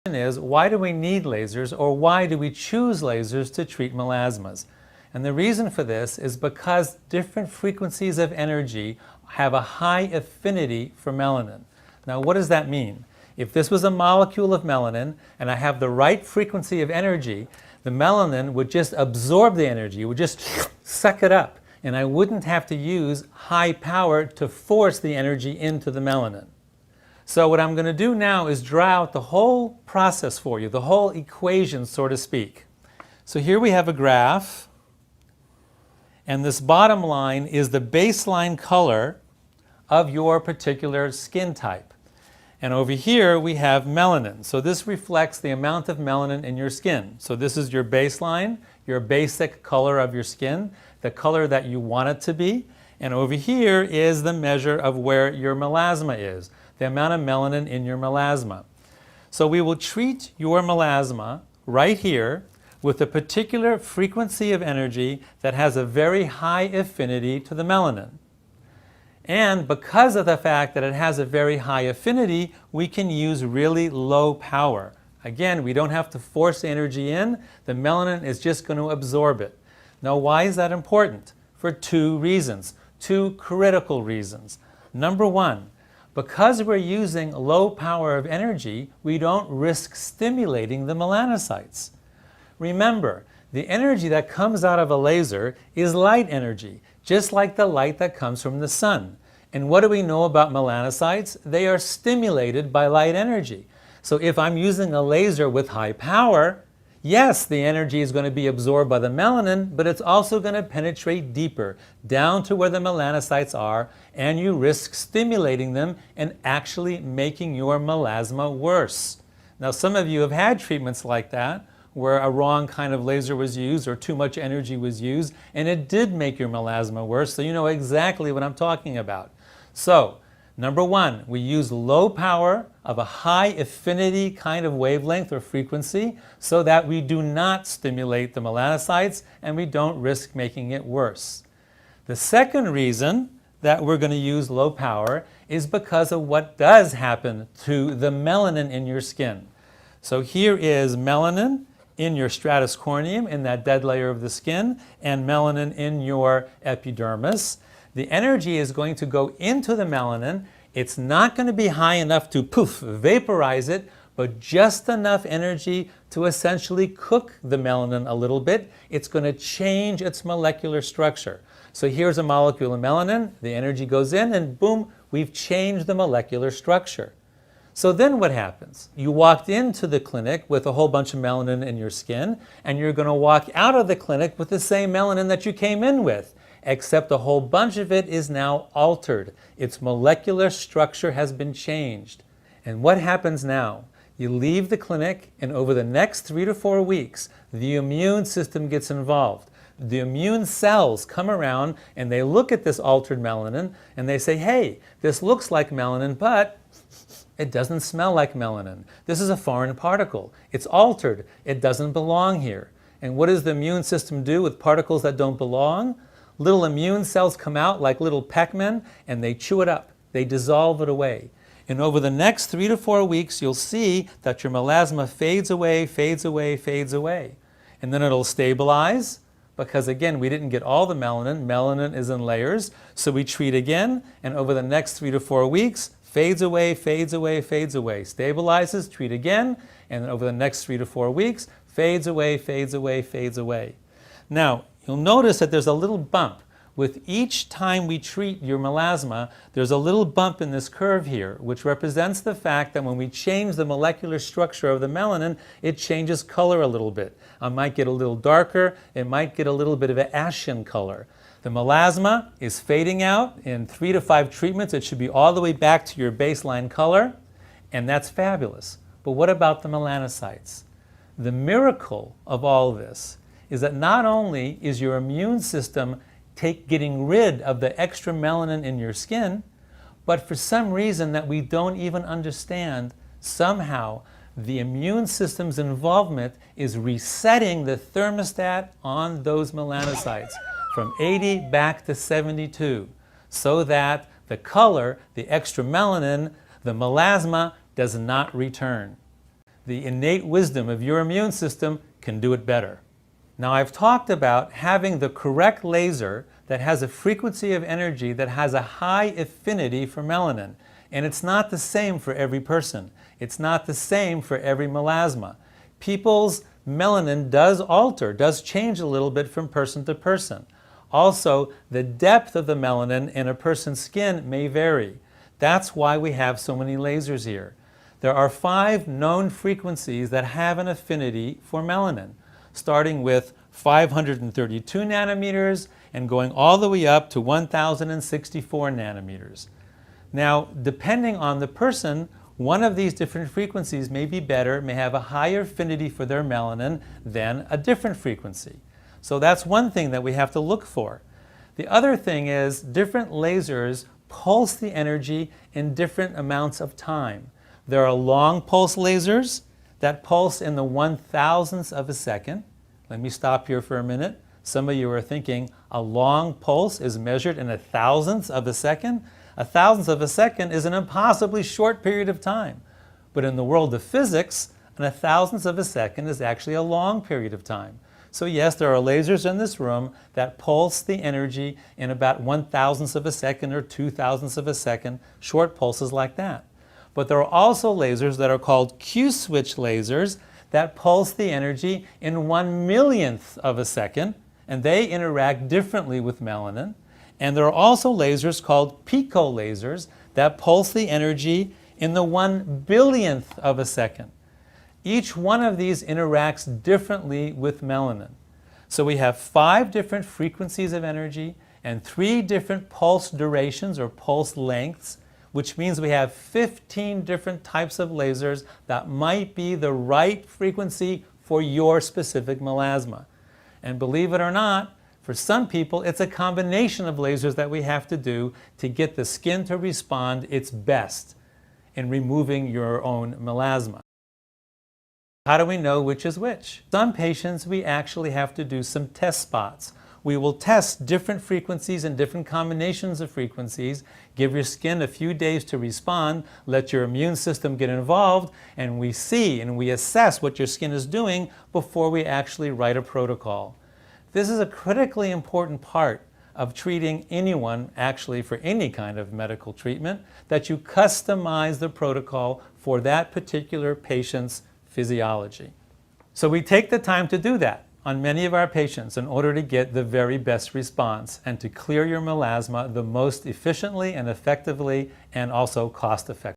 Is why do we need lasers, or why do we choose lasers to treat melasmas? And the reason for this is because different frequencies of energy have a high affinity for melanin. Now, what does that mean? If this was a molecule of melanin and I have the right frequency of energy, the melanin would just absorb the energy, it would just suck it up, and I wouldn't have to use high power to force the energy into the melanin. So what I'm going to do now is draw out the whole process for you, the whole equation, so to speak. So here we have a graph, and this bottom line is the baseline color of your particular skin type. And over here we have melanin. So this reflects the amount of melanin in your skin. So this is your baseline, your basic color of your skin, the color that you want it to be. And over here is the measure of where your melasma is, the amount of melanin in your melasma. So we will treat your melasma right here with a particular frequency of energy that has a very high affinity to the melanin. And because of the fact that it has a very high affinity, we can use really low power. Again, we don't have to force energy in. The melanin is just going to absorb it. Now, why is that important? For two reasons, two critical reasons. Number one, because we're using low power of energy, we don't risk stimulating the melanocytes. Remember, the energy that comes out of a laser is light energy, just like the light that comes from the sun. And what do we know about melanocytes? They are stimulated by light energy. So if I'm using a laser with high power, yes, the energy is going to be absorbed by the melanin, but it's also going to penetrate deeper, down to where the melanocytes are, and you risk stimulating them and actually making your melasma worse. Now, some of you have had treatments like that, where a wrong kind of laser was used or too much energy was used, and it did make your melasma worse, so you know exactly what I'm talking about. So, number one, we use low power of a high affinity kind of wavelength or frequency so that we do not stimulate the melanocytes and we don't risk making it worse. The second reason that we're going to use low power is because of what does happen to the melanin in your skin. So here is melanin in your stratus corneum, in that dead layer of the skin, and melanin in your epidermis. The energy is going to go into the melanin. It's not going to be high enough to poof, vaporize it, but just enough energy to essentially cook the melanin a little bit. It's going to change its molecular structure. So here's a molecule of melanin, the energy goes in, and boom, we've changed the molecular structure. So then what happens? You walked into the clinic with a whole bunch of melanin in your skin, and you're going to walk out of the clinic with the same melanin that you came in with, except a whole bunch of it is now altered. Its molecular structure has been changed. And what happens now? You leave the clinic, and over the next 3 to 4 weeks, the immune system gets involved. The immune cells come around and they look at this altered melanin and they say, hey, this looks like melanin, but it doesn't smell like melanin. This is a foreign particle. It's altered. It doesn't belong here. And what does the immune system do with particles that don't belong? Little immune cells come out like little Pac-Men and they chew it up. They dissolve it away. And over the next 3 to 4 weeks, you'll see that your melasma fades away, fades away, fades away. And then it'll stabilize because, again, we didn't get all the melanin. Melanin is in layers. So we treat again, and over the next 3 to 4 weeks, fades away, fades away, fades away, stabilizes, treat again, and then over the next 3 to 4 weeks, fades away, fades away, fades away. Now, you'll notice that there's a little bump. With each time we treat your melasma, there's a little bump in this curve here, which represents the fact that when we change the molecular structure of the melanin, it changes color a little bit. It might get a little darker, it might get a little bit of an ashen color. The melasma is fading out. In 3 to 5 treatments, it should be all the way back to your baseline color, and that's fabulous. But what about the melanocytes? The miracle of all this is that not only is your immune system getting rid of the extra melanin in your skin, but for some reason that we don't even understand, somehow the immune system's involvement is resetting the thermostat on those melanocytes from 80 back to 72, so that the color, the extra melanin, the melasma does not return. The innate wisdom of your immune system can do it better. Now, I've talked about having the correct laser that has a frequency of energy that has a high affinity for melanin. And it's not the same for every person. It's not the same for every melasma. People's melanin does alter, does change a little bit from person to person. Also, the depth of the melanin in a person's skin may vary. That's why we have so many lasers here. There are 5 known frequencies that have an affinity for melanin, starting with 532 nanometers and going all the way up to 1064 nanometers. Now, depending on the person, one of these different frequencies may be better, may have a higher affinity for their melanin than a different frequency. So that's one thing that we have to look for. The other thing is different lasers pulse the energy in different amounts of time. There are long pulse lasers that pulse in the 1,000th of a second. Let me stop here for a minute. Some of you are thinking a long pulse is measured in 1,000th of a second. 1,000th of a second is an impossibly short period of time. But in the world of physics, an 1,000th of a second is actually a long period of time. So yes, there are lasers in this room that pulse the energy in about 1,000th of a second or 2,000ths of a second, short pulses like that. But there are also lasers that are called Q-switch lasers that pulse the energy in 1,000,000th of a second, and they interact differently with melanin. And there are also lasers called pico lasers that pulse the energy in the 1,000,000,000th of a second. Each one of these interacts differently with melanin. So we have 5 different frequencies of energy and 3 different pulse durations or pulse lengths, which means we have 15 different types of lasers that might be the right frequency for your specific melasma. And believe it or not, for some people, it's a combination of lasers that we have to do to get the skin to respond its best in removing your own melasma. How do we know which is which? Some patients, we actually have to do some test spots. We will test different frequencies and different combinations of frequencies, give your skin a few days to respond, let your immune system get involved, and we see and we assess what your skin is doing before we actually write a protocol. This is a critically important part of treating anyone, actually for any kind of medical treatment, that you customize the protocol for that particular patient's physiology. So we take the time to do that on many of our patients in order to get the very best response and to clear your melasma the most efficiently and effectively and also cost effectively.